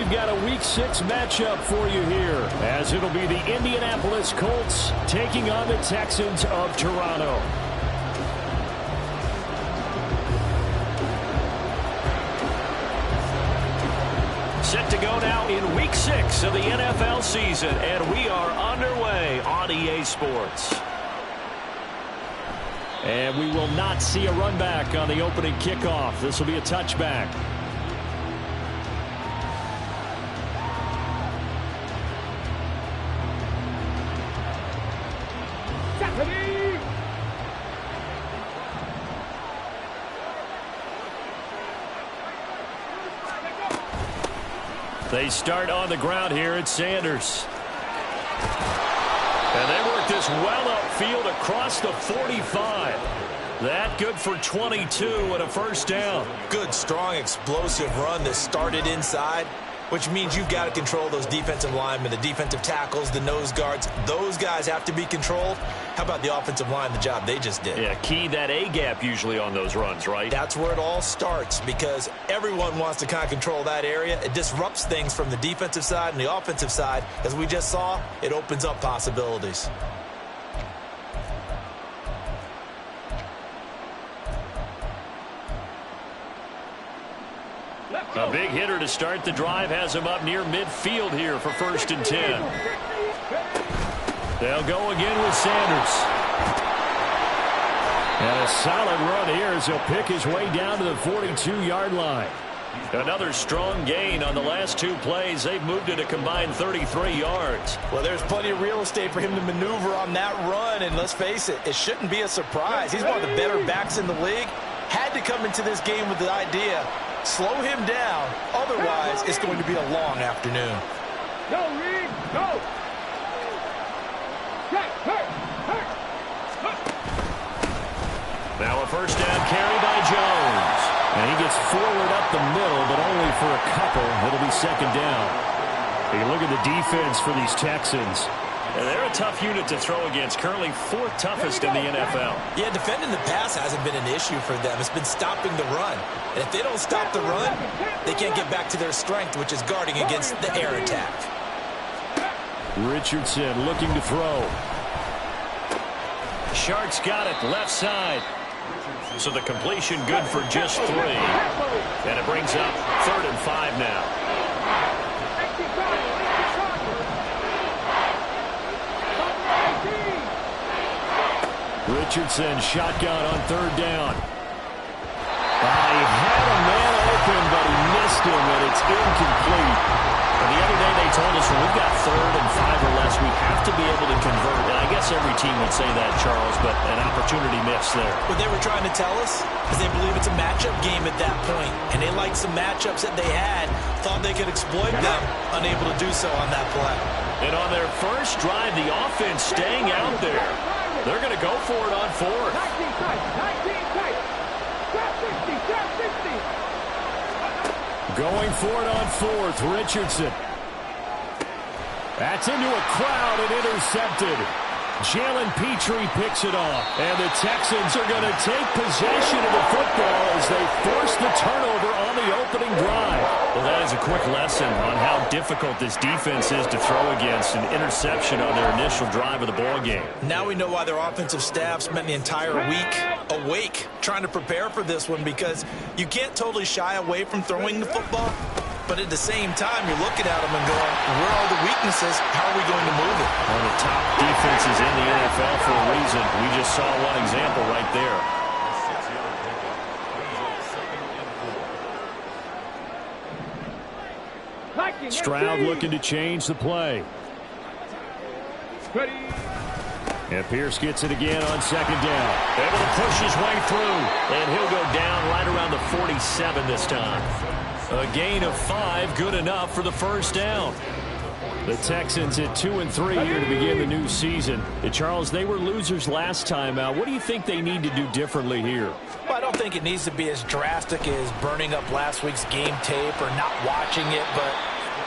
we've got a Week 6 matchup for you here, as it'll be the Indianapolis Colts taking on the Texans of Toronto. Set to go now in Week 6 of the NFL season, and we are underway on EA Sports. And we will not see a run back on the opening kickoff. This will be a touchback. They start on the ground here at Sanders. And they work this well upfield across the 45. That good for 22 and a first down. Good, strong, explosive run that started inside, which means you've got to control those defensive linemen, the defensive tackles, the nose guards. Those guys have to be controlled. How about the offensive line, the job they just did? Yeah, key that A-gap usually on those runs, right? That's where it all starts, because everyone wants to kind of control that area. It disrupts things from the defensive side and the offensive side. As we just saw, it opens up possibilities. A big hitter to start the drive has him up near midfield here for 1st and 10. They'll go again with Sanders. And a solid run here as he'll pick his way down to the 42-yard line. Another strong gain on the last 2 plays. They've moved it a combined 33 yards. Well, there's plenty of real estate for him to maneuver on that run, and let's face it, it shouldn't be a surprise. He's one of the better backs in the league. Had to come into this game with the idea, slow him down, otherwise it's going to be a long afternoon. Go, Reed, go! Now a first down carry by Jones. And he gets forward up the middle, but only for a couple. It'll be 2nd down. You look at the defense for these Texans. And they're a tough unit to throw against. Currently 4th toughest in the NFL. Yeah, defending the pass hasn't been an issue for them. It's been stopping the run. And if they don't stop the run, they can't get back to their strength, which is guarding against the air attack. Richardson looking to throw. Shark's got it left side. So the completion good for just 3. And it brings up 3rd and 5 now. Richardson shotgun on 3rd down. He had a man open, but he missed him, and it's incomplete. And the other day they told us when we've got 3rd and 5 or less, we have to be able to convert. And I guess every team would say that, Charles, but an opportunity missed there. What they were trying to tell us is they believe it's a matchup game at that point, and they liked some matchups that they had, thought they could exploit them, unable to do so on that play. And on their first drive, the offense staying out there. They're going to go for it on 4th. Going for it on 4th, Richardson. That's into a crowd and intercepted. Jalen Petrie picks it off. And the Texans are going to take possession of the football as they force the turnover on the opening drive. Well, that is a quick lesson on how difficult this defense is to throw against. An interception on their initial drive of the ball game. Now we know why their offensive staff spent the entire week awake trying to prepare for this one, because you can't totally shy away from throwing the football. But at the same time, you're looking at them and going, where are the weaknesses? How are we going to move it? One of the top defenses in the NFL for a reason. We just saw one example right there. Stroud looking to change the play. And Pierce gets it again on 2nd down. Able to push his way through. And he'll go down right around the 47 this time. A gain of 5, good enough for the first down. The Texans at 2-3 here to begin the new season. Charles, they were losers last time out. What do you think they need to do differently here? Well, I don't think it needs to be as drastic as burning up last week's game tape or not watching it, but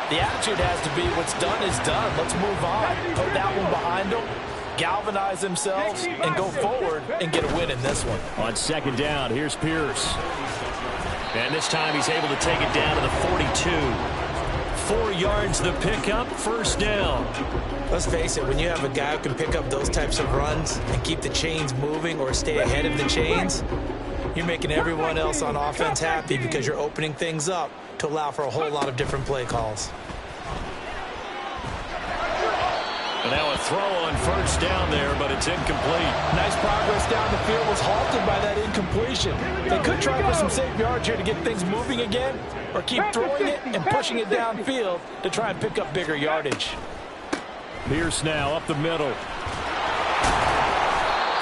the attitude has to be what's done is done. Let's move on. Put that one behind them, galvanize themselves, and go forward and get a win in this one. On 2nd down, here's Pierce. And this time he's able to take it down to the 42. 4 yards the pickup, first down. Let's face it, when you have a guy who can pick up those types of runs and keep the chains moving or stay ahead of the chains, you're making everyone else on offense happy because you're opening things up to allow for a whole lot of different play calls. And now a throw on first down there, but it's incomplete. Nice progress down the field, was halted by that incompletion. They could try for some safe yards here to get things moving again, or keep throwing it and pushing it downfield to try and pick up bigger yardage. Pierce now up the middle.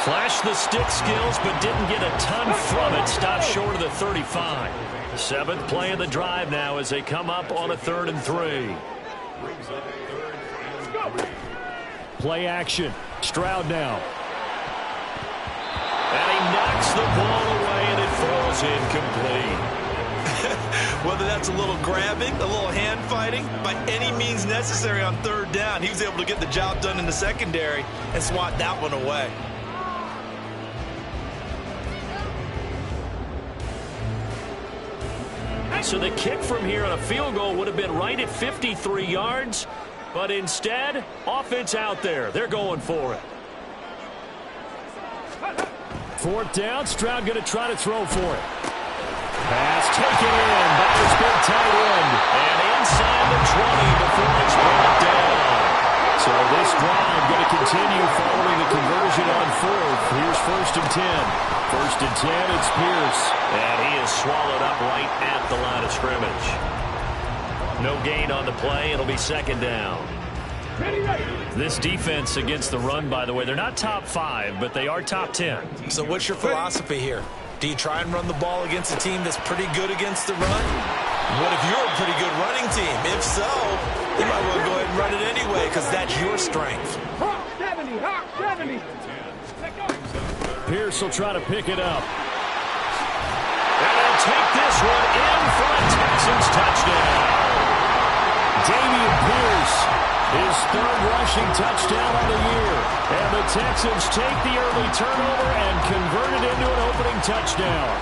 Flashed the stick skills, but didn't get a ton from it. Stopped short of the 35. 7th play of the drive now as they come up on a 3rd and 3. Play action. Stroud now. And he knocks the ball away, and it falls incomplete. Whether that's a little grabbing, a little hand fighting, by any means necessary on 3rd down, he was able to get the job done in the secondary and swat that one away. So the kick from here on a field goal would have been right at 53 yards. But instead, offense out there. They're going for it. 4th down. Stroud going to try to throw for it. Pass taken in by his big tight end. And inside the 20 before it's brought down. So this drive going to continue following the conversion on 4th. Here's 1st and 10. 1st and 10, it's Pierce. And he is swallowed up right at the line of scrimmage. No gain on the play. It'll be 2nd down. This defense against the run, by the way, they're not top 5, but they are top 10. So what's your philosophy here? Do you try and run the ball against a team that's pretty good against the run? What if you're a pretty good running team? If so, you might want to go ahead and run it anyway because that's your strength. Hawk 70, Hawk 70. Pierce will try to pick it up. And they'll take this one in for a Texans touchdown. Dameon Pierce, his 3rd rushing touchdown on the year. And the Texans take the early turnover and convert it into an opening touchdown.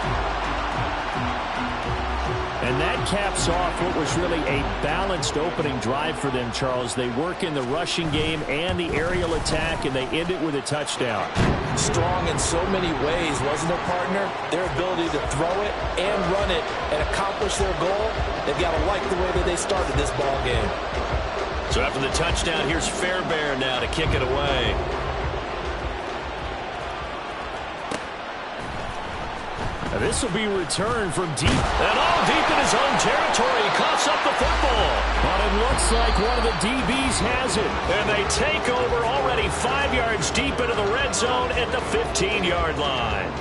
And that caps off what was really a balanced opening drive for them, Charles. They work in the rushing game and the aerial attack, and they end it with a touchdown. Strong in so many ways, wasn't it, partner? Their ability to throw it and run it and accomplish their goal, they've got to like the way that they started this ball game. So after the touchdown, here's Fairbairn now to kick it away. Now this will be returned from deep. And all deep in his own territory. He coughs up the football. But it looks like one of the DBs has it. And they take over already 5 yards deep into the red zone at the 15-yard line.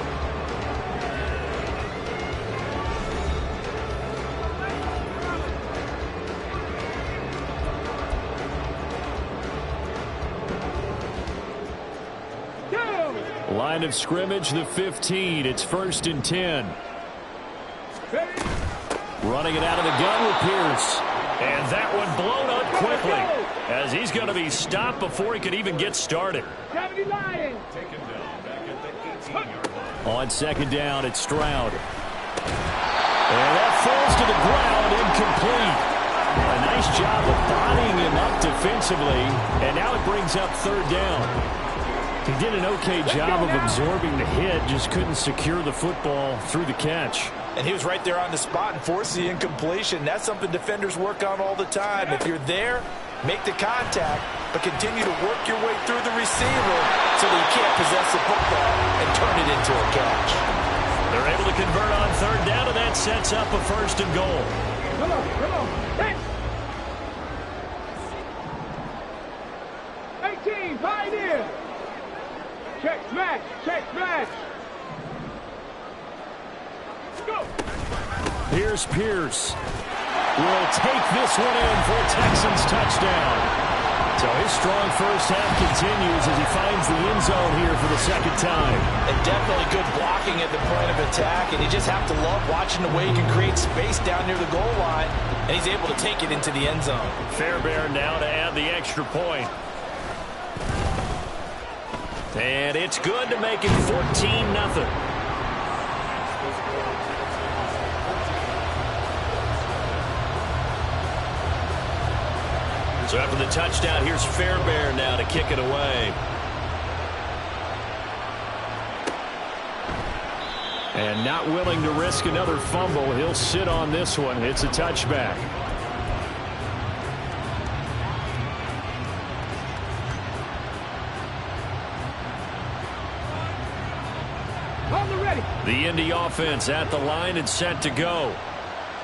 Line of scrimmage, the 15. It's 1st and 10. Running it out of the gun with Pierce. And that one blown up quickly as he's going to be stopped before he could even get started. 70 Lions. On 2nd down, it's Stroud. And that falls to the ground, incomplete. A nice job of bodying him up defensively. And now it brings up 3rd down. He did an okay job of absorbing the hit, just couldn't secure the football through the catch. And he was right there on the spot and forced the incompletion. That's something defenders work on all the time. If you're there, make the contact, but continue to work your way through the receiver so that you can't possess the football and turn it into a catch. They're able to convert on 3rd down, and that sets up a 1st and goal. Come on, come on. Hey. 18, pioneer. Check smash, check smash. Go. Here's Pierce. Will take this one in for a Texans touchdown. So his strong first half continues as he finds the end zone here for the 2nd time. And definitely good blocking at the point of attack, and you just have to love watching the way he can create space down near the goal line, and he's able to take it into the end zone. Fairbairn now to add the extra point. And it's good to make it 14-0. So after the touchdown, here's Fairbairn now to kick it away. And not willing to risk another fumble, he'll sit on this one. It's a touchback. The Indy offense at the line and set to go.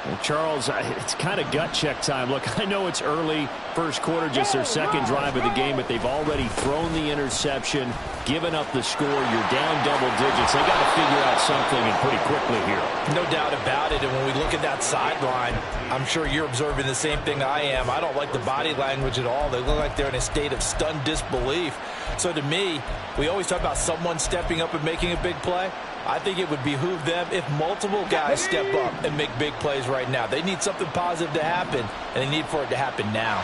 Well, Charles, it's kind of gut check time. Look, I know it's early, first quarter, just their second drive of the game, but they've already thrown the interception, given up the score. You're down double digits. They got to figure out something and pretty quickly here. No doubt about it. And when we look at that sideline, I'm sure you're observing the same thing I am. I don't like the body language at all. They look like they're in a state of stunned disbelief. So to me, we always talk about someone stepping up and making a big play. I think it would behoove them if multiple guys step up and make big plays right now. They need something positive to happen, and they need for it to happen now.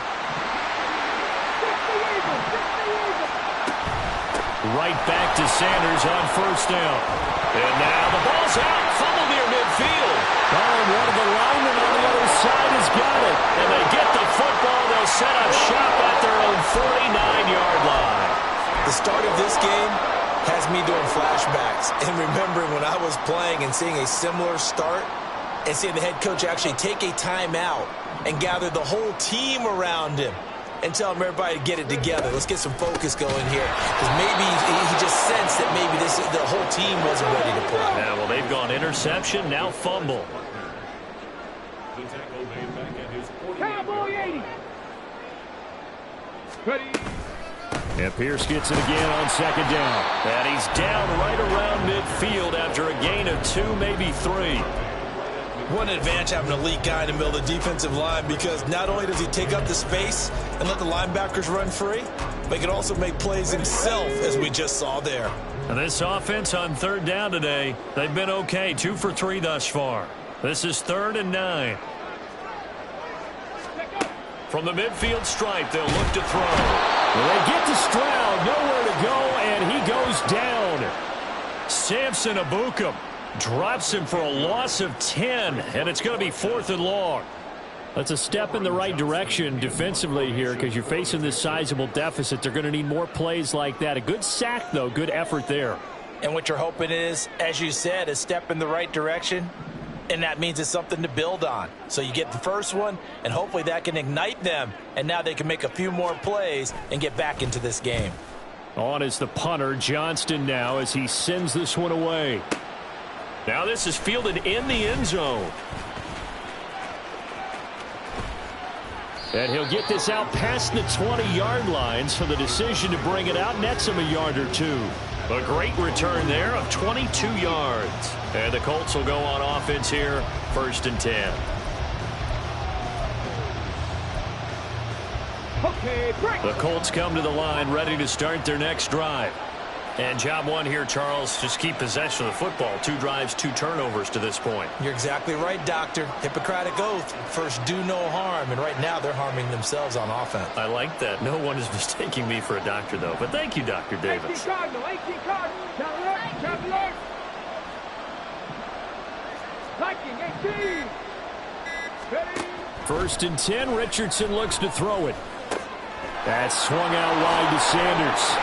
Right back to Sanders on first down. And now the ball's out. Fumble near midfield. Oh, and one of the linemen on the other side has got it. And they get the football. They'll set up shop at their own 49-yard line. The start of this game has me doing flashbacks and remembering when I was playing and seeing a similar start and seeing the head coach actually take a timeout and gather the whole team around him and tell everybody to get it together. Let's get some focus going here, because maybe he just sensed that maybe the whole team wasn't ready to play. Yeah, well, they've gone interception, now fumble. Cowboy 80. Ready. And Pierce gets it again on second down. And he's down right around midfield after a gain of 2, maybe 3. What an advantage having an elite guy in the middle of the defensive line, because not only does he take up the space and let the linebackers run free, but he can also make plays himself, as we just saw there. And this offense on third down today, they've been okay, 2 for 3 thus far. This is 3rd and 9. From the midfield stripe, they'll look to throw. Well, they get to Stroud, nowhere to go, and he goes down. Samson Ebukam drops him for a loss of 10, and it's going to be 4th and long. That's a step in the right direction defensively here, because you're facing this sizable deficit. They're going to need more plays like that. A good sack, though. Good effort there. And what you're hoping is, as you said, a step in the right direction. And that means it's something to build on. So you get the first one, and hopefully that can ignite them. And now they can make a few more plays and get back into this game. On is the punter, Johnston, now as he sends this one away. Now this is fielded in the end zone. And he'll get this out past the 20-yard line, so the decision to bring it out nets him a yard or 2. A great return there of 22 yards. And the Colts will go on offense here, 1st and 10. Okay, break. The Colts come to the line, ready to start their next drive. And job one here, Charles, just keep possession of the football. 2 drives, 2 turnovers to this point. You're exactly right, Doctor. Hippocratic oath. First, do no harm. And right now, they're harming themselves on offense. I like that. No one is mistaking me for a doctor, though. But thank you, Dr. 18 Davis. Cardinal, 18 Cardinal. Down alert, down alert. Liking, 18. Ready. 1st and 10, Richardson looks to throw it. That's swung out wide to Sanders.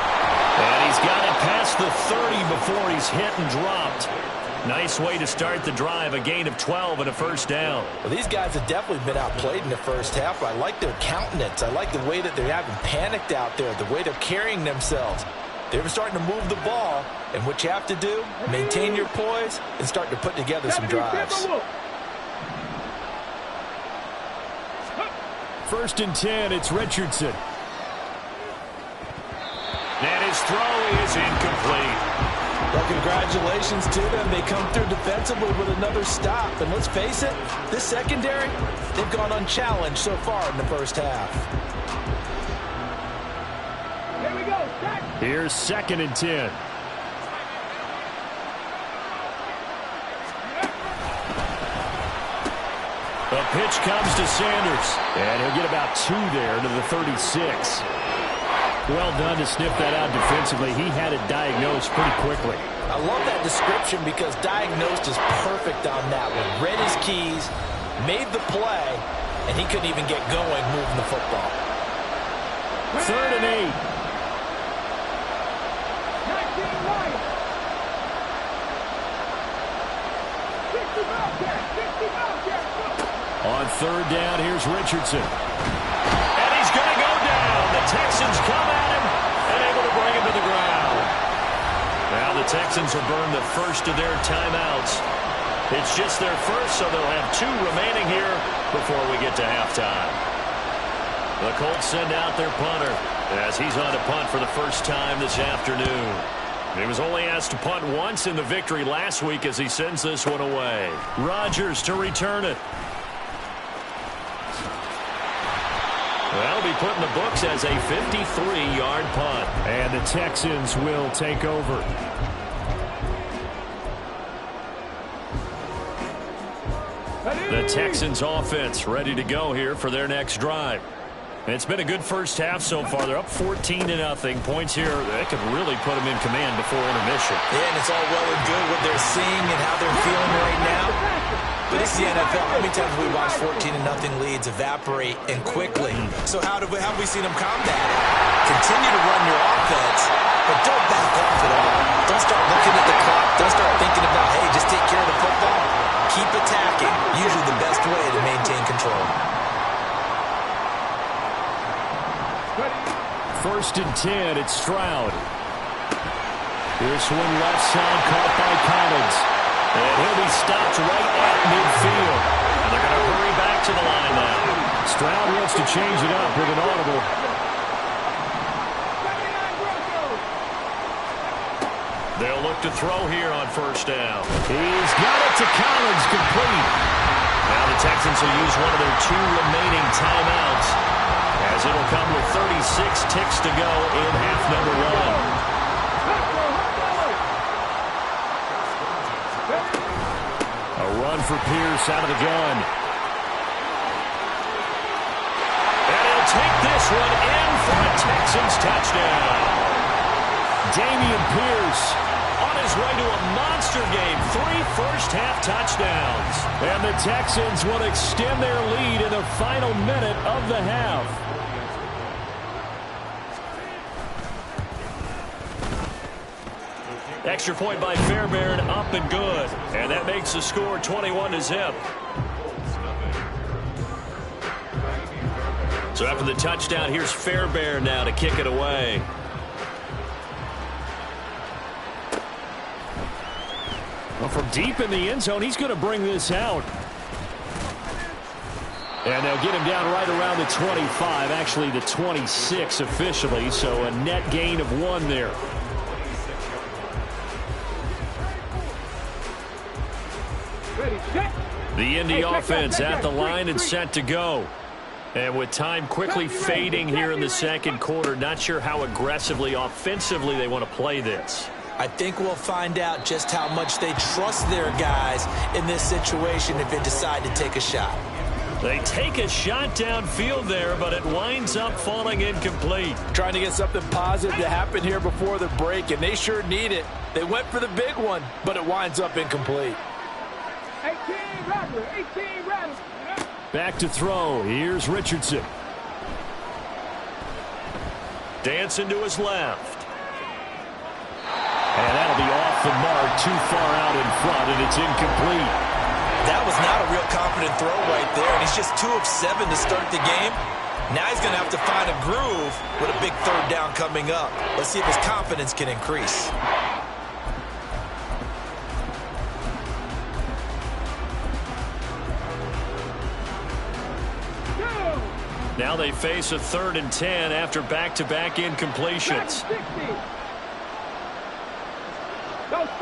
And he's got it past the 30 before he's hit and dropped. Nice way to start the drive, a gain of 12 and a 1st down. Well, these guys have definitely been outplayed in the first half. I like their countenance. I like the way that they haven't panicked out there, the way they're carrying themselves. They're starting to move the ball, and what you have to do, maintain your poise and start to put together some drives. 1st and 10, it's Richardson. And his throw is incomplete. Well, congratulations to them. They come through defensively with another stop. And let's face it, this secondary, they've gone unchallenged so far in the first half. Here we go. Start. Here's 2nd and 10. The pitch comes to Sanders. And he'll get about 2 there to the 36. Well done to sniff that out defensively. He had it diagnosed pretty quickly. I love that description, because diagnosed is perfect on that one. Read his keys, made the play, and he couldn't even get going moving the football. 3rd and 8. 19 Lions. 60 Bobcats. 60 Bobcats. On 3rd down, here's Richardson. And he's going to go down. The Texans come at him and able to bring him to the ground. Now the Texans will burn the first of their timeouts. It's just their first, so they'll have 2 remaining here before we get to halftime. The Colts send out their punter as he's on to punt for the first time this afternoon. He was only asked to punt once in the victory last week as he sends this one away. Rodgers to return it. That'll be put in the books as a 53-yard punt. And the Texans will take over. The Texans offense ready to go here for their next drive. It's been a good first half so far. They're up 14-0. Points here, that could really put them in command before intermission. Yeah, and it's all well and good what they're seeing and how they're feeling right now. But it's the NFL. How many times have we watched 14-0 leads evaporate and quickly? So how have we seen them combat it? Continue to run your offense, but don't back off at all. Don't start looking at the clock. Don't start thinking about, hey, just take care of the football. Keep attacking. Usually the best way to maintain control. 1st and 10, it's Stroud. This one left side caught by Collins. And he'll be stopped right at midfield. And they're going to hurry back to the line now. Stroud wants to change it up with an audible. They'll look to throw here on 1st down. He's got it to Collins, complete. Now the Texans will use one of their 2 remaining timeouts, as it'll come with 36 ticks to go in half number 1. A run for Pierce out of the gun. And he'll take this one in for a Texans touchdown. Damian Pierce on his way to a monster game. 3 first-half touchdowns. And the Texans will extend their lead in the final minute of the half. Extra point by Fairbairn, up and good. And that makes the score 21-0. So after the touchdown, here's Fairbairn now to kick it away. Well, from deep in the end zone, he's going to bring this out. And they'll get him down right around the 25, actually the 26 officially, so a net gain of 1 there. The Indy offense at the line and set to go. And with time quickly fading here in the second quarter, not sure how aggressively, offensively they want to play this. I think we'll find out just how much they trust their guys in this situation if they decide to take a shot. They take a shot downfield there, but it winds up falling incomplete. Trying to get something positive to happen here before the break, and they sure need it. They went for the big one, but it winds up incomplete. 18 Rattler, 18 Rattler. Back to throw. Here's Richardson. Dancing to his left. And that'll be off the mark, too far out in front, and it's incomplete. That was not a real confident throw right there, and he's just 2 of 7 to start the game. Now he's going to have to find a groove with a big 3rd down coming up. Let's see if his confidence can increase. Now they face a 3rd and 10 after back-to-back incompletions.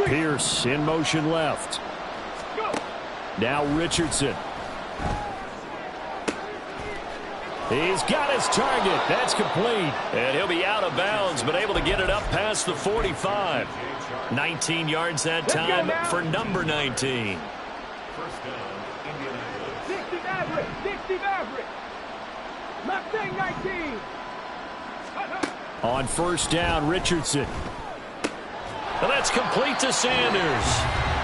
Pierce in motion left. Now Richardson. He's got his target. That's complete. And he'll be out of bounds, but able to get it up past the 45. 19 yards that time for number 19. 60 Maverick, 60 Maverick. Mustang 19. On 1st down, Richardson. And that's complete to Sanders.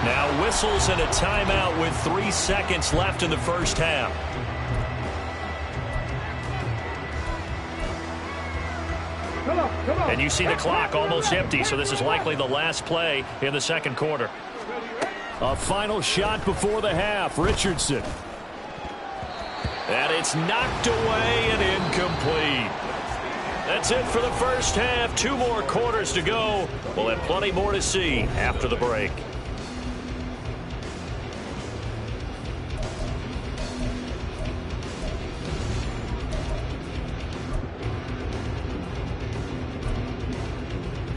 Now whistles and a timeout with 3 seconds left in the first half. And you see the clock almost empty, so this is likely the last play in the second quarter. A final shot before the half. Richardson. And it's knocked away and incomplete. That's it for the first half. 2 more quarters to go. We'll have plenty more to see after the break.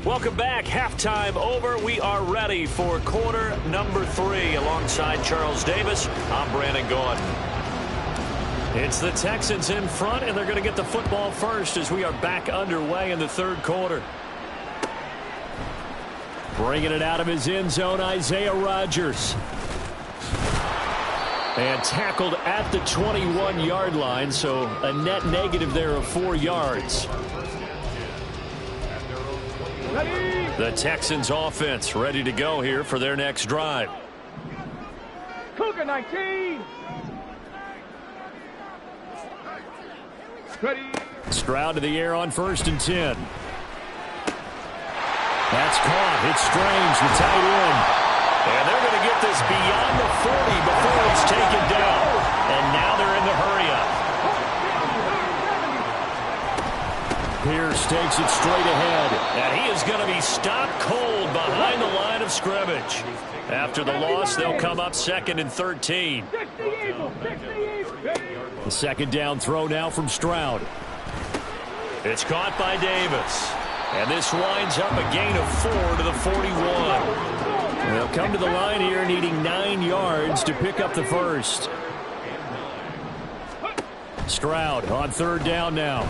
Welcome back. Halftime over. We are ready for quarter number 3. Alongside Charles Davis, I'm Brandon Gaudin. It's the Texans in front, and they're going to get the football first as we are back underway in the third quarter. Bringing it out of his end zone, Isaiah Rodgers. And tackled at the 21-yard line, so a net negative there of 4 yards. The Texans offense ready to go here for their next drive. Cougar 19. Ready. Stroud to the air on 1st and 10. That's caught. It's Strange, the tight end. And they're going to get this beyond the 40 before it's taken down. And now they're in the hurry-up. Pierce takes it straight ahead. And he is going to be stopped cold behind the line of scrimmage. After the loss, they'll come up 2nd and 13. The second down throw now from Stroud. It's caught by Davis. And this winds up a gain of 4 to the 41. They'll come to the line here needing 9 yards to pick up the first. Stroud on 3rd down now.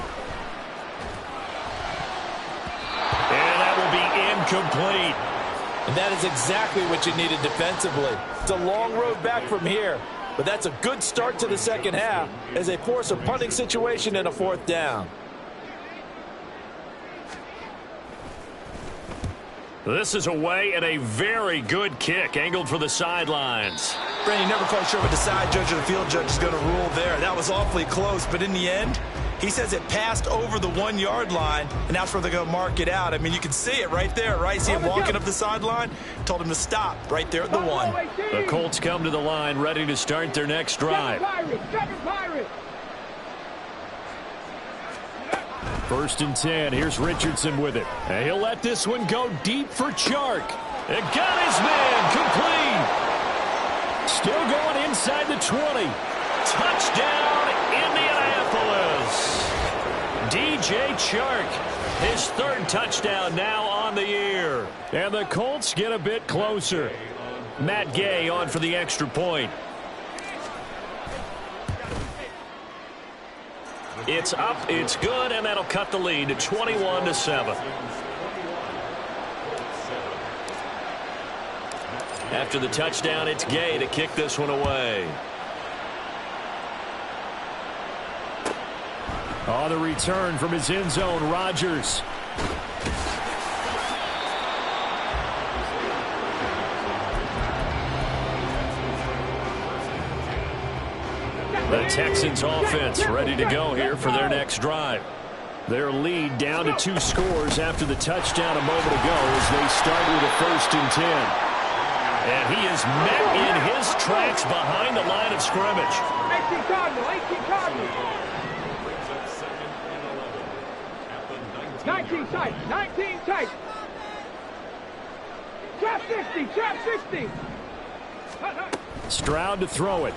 And that will be incomplete. And that is exactly what you needed defensively. It's a long road back from here, but that's a good start to the second half as they force a punting situation and a 4th down. This is away and a very good kick angled for the sidelines. Brandon, you're never quite sure what the side judge or the field judge is going to rule there. That was awfully close, but in the end, he says it passed over the 1-yard line, and that's where they're going to mark it out. I mean, you can see it right there, right? See him walking up the sideline? Told him to stop right there at the 1. The Colts come to the line ready to start their next drive. 1st and 10. Here's Richardson with it. And he'll let this one go deep for Chark. And got his man complete. Still going inside the 20. Touchdown, Indianapolis. DJ Chark, his 3rd touchdown now on the year. And the Colts get a bit closer. Matt Gay on for the extra point. It's up, it's good, and that'll cut the lead to 21-7. After the touchdown, it's Gay to kick this one away. On the return from his end zone, Rodgers. The Texans offense ready to go here for their next drive. Their lead down to 2 scores after the touchdown a moment ago as they start with a 1st and 10. And he is met in his tracks behind the line of scrimmage. 18 Cardinal, 18 Cardinal. 19 tight, 19 tight. Trap 60, trap 60. Stroud to throw it.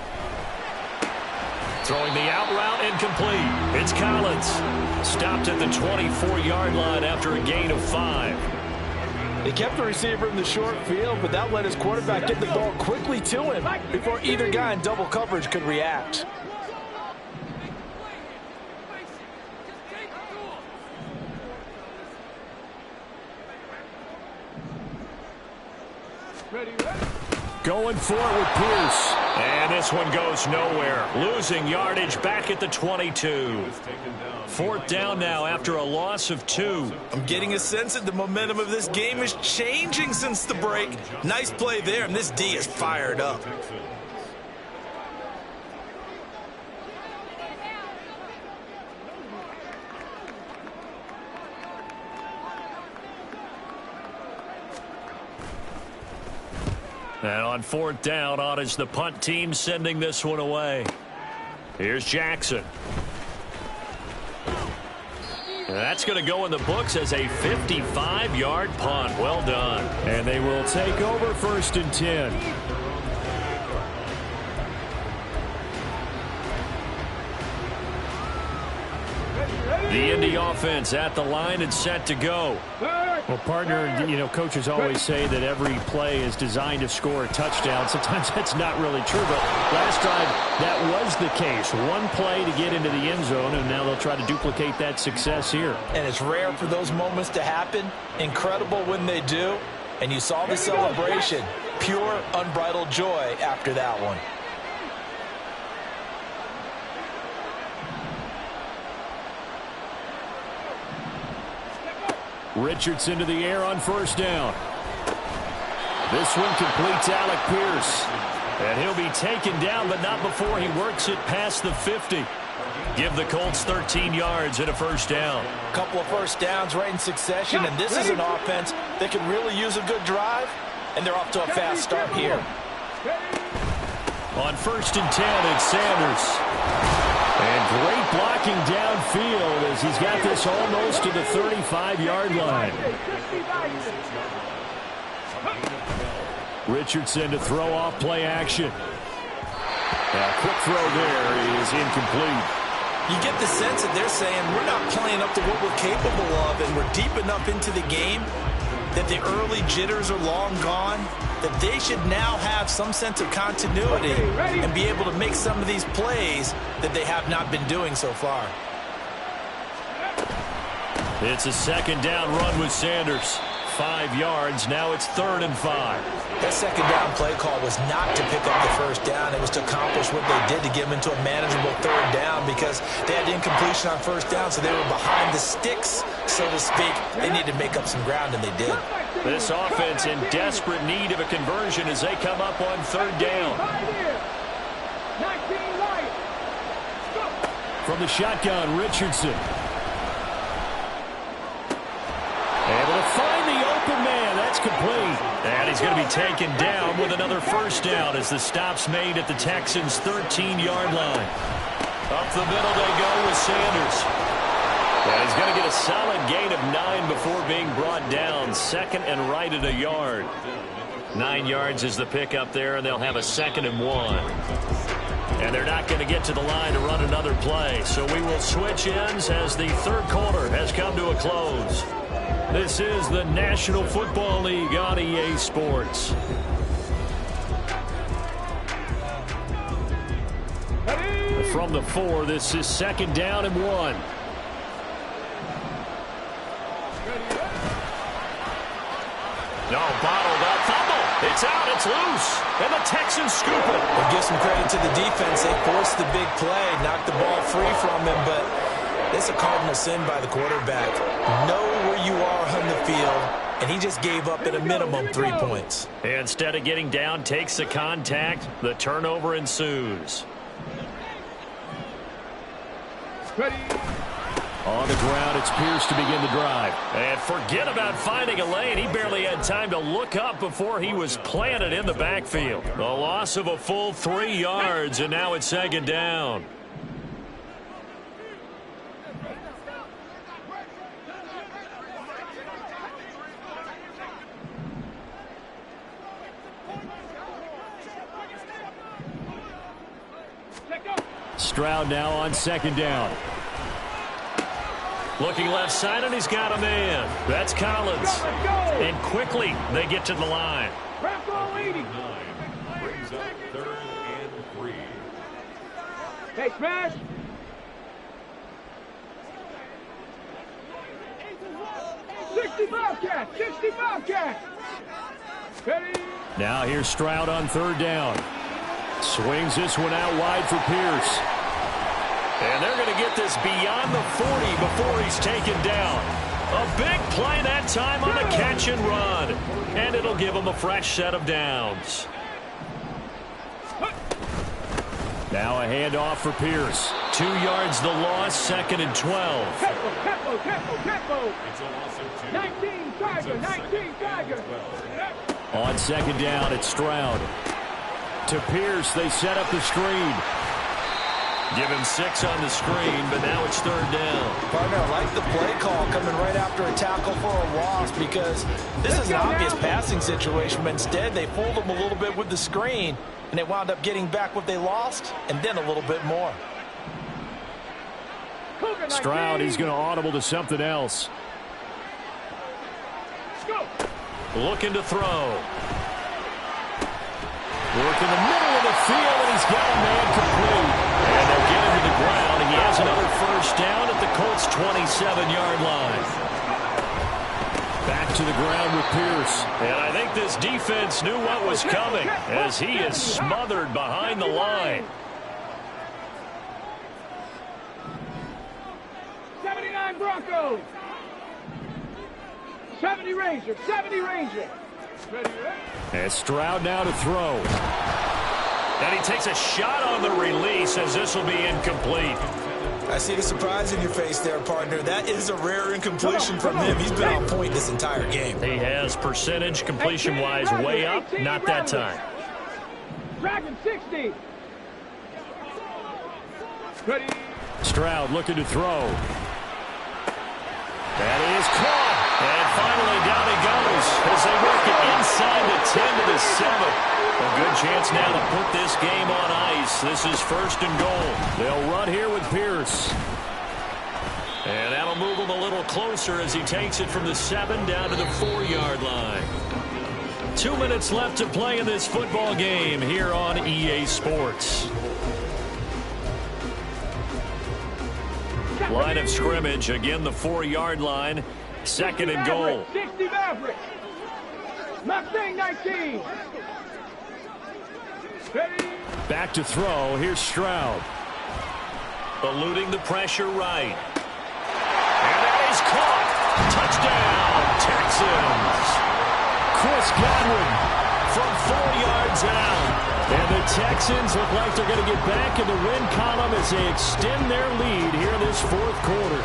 Throwing the out route incomplete. It's Collins. Stopped at the 24-yard line after a gain of 5. They kept the receiver in the short field, but that let his quarterback get the ball quickly to him before either guy in double coverage could react. Going for it with Pierce. And this one goes nowhere. Losing yardage back at the 22. 4th down now after a loss of 2. I'm getting a sense that the momentum of this game is changing since the break. Nice play there, and this D is fired up. And on 4th down, on is the punt team sending this one away. Here's Jackson. And that's going to go in the books as a 55-yard punt. Well done. And they will take over 1st and 10. The Indy offense at the line and set to go. Well, partner, you know, coaches always say that every play is designed to score a touchdown. Sometimes that's not really true, but last drive that was the case. One play to get into the end zone, and now they'll try to duplicate that success here. And it's rare for those moments to happen. Incredible when they do. And you saw the celebration. Pure, unbridled joy after that one. Richardson to the air on 1st down. This one completes Alec Pierce. And he'll be taken down, but not before he works it past the 50. Give the Colts 13 yards and a 1st down. A couple of 1st downs right in succession, and this is an offense that could really use a good drive, and they're off to a fast start here. On 1st and 10, it's Sanders. And great blocking downfield as he's got this almost to the 35-yard line. Richardson to throw off play action. A quick throw there is incomplete. You get the sense that they're saying we're not playing up to what we're capable of, and we're deep enough into the game that the early jitters are long gone, that they should now have some sense of continuity and be able to make some of these plays that they have not been doing so far. It's a 2nd down run with Sanders. 5 yards. Now it's 3rd and 5. That 2nd down play call was not to pick up the 1st down. It was to accomplish what they did to get them into a manageable 3rd down because they had incompletion on 1st down, so they were behind the sticks, so to speak. They needed to make up some ground, and they did. This offense in desperate need of a conversion as they come up on 3rd down. From the shotgun, Richardson. Able to find the open man. That's complete. And he's going to be taken down with another 1st down as the stop's made at the Texans' 13-yard line. Up the middle they go with Sanders. And he's going to get a solid gain of 9 before being brought down. 2nd and right at a yard. 9 yards is the pickup there, and they'll have a 2nd and 1. And they're not going to get to the line to run another play. So we will switch ends as the 3rd quarter has come to a close. This is the National Football League on EA Sports. From the 4, this is 2nd down and 1. No, bottled up. Fumble. It's out. It's loose. And the Texans scoop it. We'll give some credit to the defense. They forced the big play, knocked the ball free from him, but it's a cardinal sin by the quarterback. Know where you are on the field, and he just gave up at a minimum 3 points. Instead of getting down, takes the contact. The turnover ensues. Ready. On the ground, it's Pierce to begin the drive. And forget about finding a lane. He barely had time to look up before he was planted in the backfield. A loss of a full 3 yards, and now it's 2nd down. Stroud now on 2nd down. Looking left side, and he's got a man. That's Collins. And quickly, they get to the line. Hey, smash. Bobcat. 60 Bobcat. Ready. Now here's Stroud on 3rd down. Swings this one out wide for Pierce. And they're going to get this beyond the 40 before he's taken down. A big play that time on the catch and run. And it'll give him a fresh set of downs. Now a handoff for Pierce. 2 yards the loss, 2nd and 12. Tempo. 19 Tiger. On second down, it's Stroud. To Pierce, they set up the screen. Give him 6 on the screen, but now it's third down. Partner, I like the play call coming right after a tackle for a loss because this is an obvious passing situation, but instead they fooled him a little bit with the screen, and they wound up getting back what they lost and then a little bit more. Stroud, he's going to audible to something else. Looking to throw. Work in the middle of the field, and he's got a man complete. And they'll get him to the ground, and he has another first down at the Colts' 27-yard line. Back to the ground with Pierce. And I think this defense knew what was coming as he is smothered behind the line. 79 Broncos. 70 Rangers. 70 Rangers. And Stroud now to throw. And he takes a shot on the release as this will be incomplete. I see the surprise in your face there, partner. That is a rare incompletion from him. He's been on point this entire game. He has percentage completion-wise way up. Not that time. Dragon 60. Ready. Stroud looking to throw. That is caught. And finally down he goes as they work it inside the 10 to the 7. A good chance now to put this game on ice. This is first and goal. They'll run here with Pierce. And that'll move him a little closer as he takes it from the 7 down to the 4-yard line. 2 minutes left to play in this football game here on EA Sports. Line of scrimmage, again the 4-yard line. Second and goal. 60 Mavericks. Mustang 19. Ready. Back to throw. Here's Stroud. Eluding the pressure right. And that is caught. Touchdown, Texans. Chris Godwin from 4 yards out. And the Texans look like they're going to get back in the win column as they extend their lead here in this fourth quarter.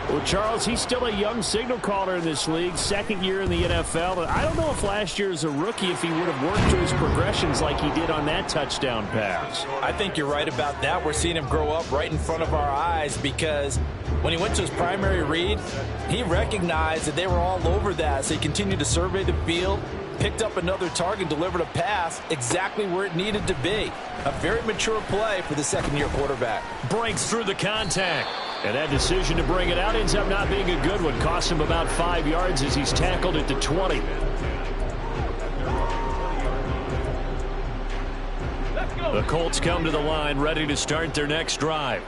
Well, Charles, he's still a young signal caller in this league, second year in the NFL. I don't know if last year as a rookie if he would have worked through his progressions like he did on that touchdown pass. I think you're right about that. We're seeing him grow up right in front of our eyes because when he went to his primary read, he recognized that they were all over that. So he continued to survey the field, picked up another target, delivered a pass exactly where it needed to be. A very mature play for the second-year quarterback. Breaks through the contact. And that decision to bring it out ends up not being a good one. Cost him about 5 yards as he's tackled at the 20. The Colts come to the line ready to start their next drive.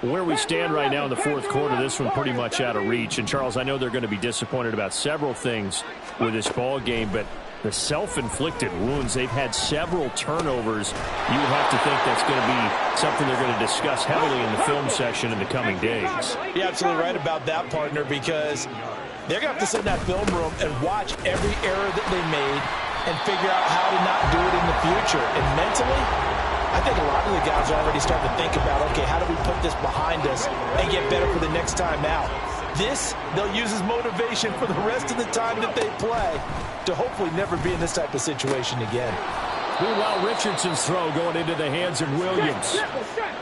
Where we stand right now in the fourth quarter, this one pretty much out of reach. And, Charles, I know they're going to be disappointed about several things with this ball game, but the self-inflicted wounds, they've had several turnovers. You would have to think that's going to be something they're going to discuss heavily in the film section in the coming days. You're absolutely right about that, partner, because they're going to have to sit in that film room and watch every error that they made and figure out how to not do it in the future. And mentally, I think a lot of the guys are already starting to think about, okay, how do we put this behind us and get better for the next time out? This, they'll use as motivation for the rest of the time that they play to hopefully never be in this type of situation again. Meanwhile, Richardson's throw going into the hands of Williams.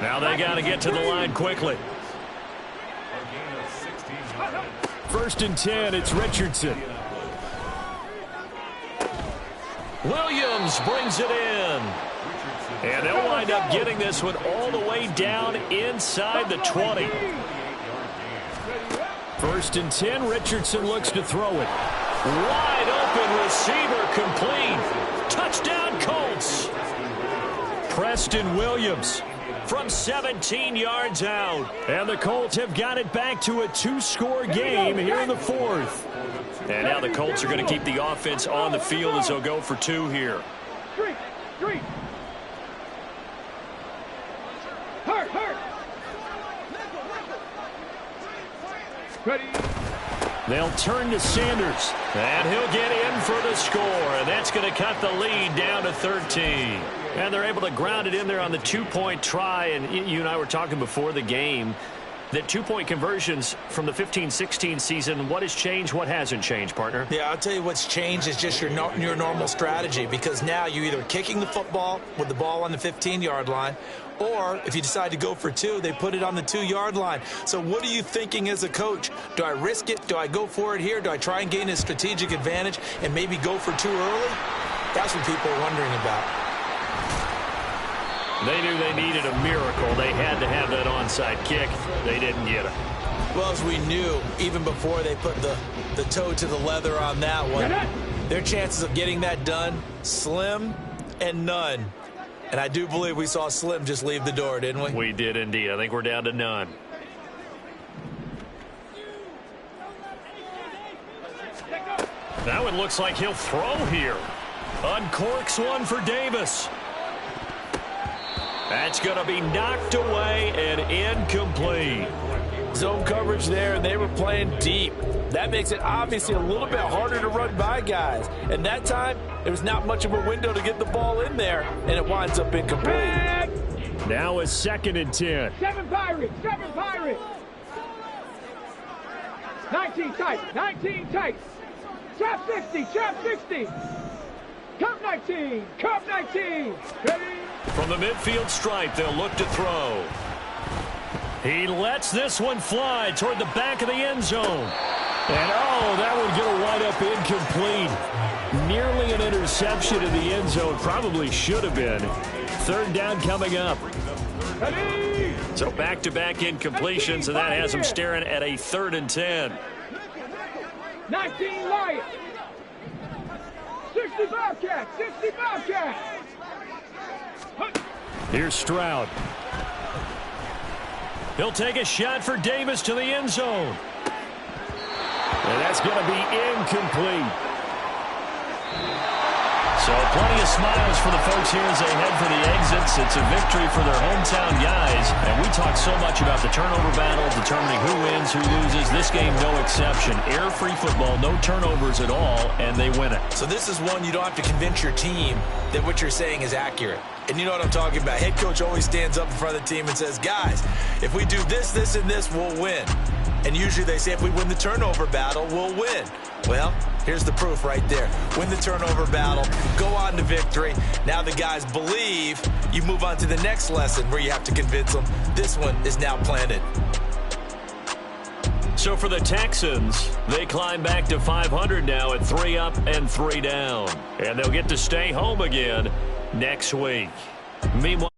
Now they got to get to the line quickly. First and 10, it's Richardson. Williams brings it in. And they'll wind up getting this one all the way down inside the 20. First and 10, Richardson looks to throw it. Wide open receiver complete. Touchdown Colts. Preston Williams from 17 yards out. And the Colts have got it back to a two-score game here in the fourth. And now the Colts are going to keep the offense on the field as they'll go for two here. Street. Hurt. Ready. They'll turn to Sanders. And he'll get in for the score. And that's going to cut the lead down to 13. And they're able to ground it in there on the two-point try. And you and I were talking before the game. The two-point conversions from the 15-16 season, what has changed, what hasn't changed, partner? Yeah, I'll tell you what's changed is just your normal strategy, because now you're either kicking the football with the ball on the 15-yard line, or if you decide to go for two, they put it on the 2-yard line. So what are you thinking as a coach? Do I risk it? Do I go for it here? Do I try and gain a strategic advantage and maybe go for two early? That's what people are wondering about. They knew they needed a miracle. They had to have that onside kick. They didn't get it. Well, as we knew, even before they put the toe to the leather on that one, their chances of getting that done, slim and none. And I do believe we saw Slim just leave the door, didn't we? We did indeed. I think we're down to none. Now it looks like he'll throw here. Uncorks one for Davis. That's going to be knocked away and incomplete. Zone coverage there, and they were playing deep. That makes it obviously a little bit harder to run by guys. And that time, there was not much of a window to get the ball in there, and it winds up incomplete. Now a 2nd and 10. 7 Pirates, 7 Pirates. 19 tight, 19 tight. Trap 60, trap 60. Cup 19, cup 19. Ready? From the midfield stripe, they'll look to throw. He lets this one fly toward the back of the end zone. And, oh, that one going to wind up incomplete. Nearly an interception in the end zone. Probably should have been. 3rd down coming up. Ready? So back-to-back incompletions, and that has them staring at a 3rd and 10. 19 Lions. 60 Bobcats, 60 Bobcats. Here's Stroud. He'll take a shot for Davis to the end zone. And that's going to be incomplete. So plenty of smiles for the folks here as they head for the exits. It's a victory for their hometown guys. And we talk so much about the turnover battle, determining who wins, who loses. This game, no exception. Air-free football, no turnovers at all, and they win it. So this is one you don't have to convince your team that what you're saying is accurate. And you know what I'm talking about. Head coach always stands up in front of the team and says, guys, if we do this, this, and this, we'll win. And usually they say if we win the turnover battle, we'll win. Well, here's the proof right there. Win the turnover battle, go on to victory. Now the guys believe. You move on to the next lesson where you have to convince them. This one is now planted. So for the Texans, they climb back to 500 now at 3 up and 3 down. And they'll get to stay home again next week. Meanwhile,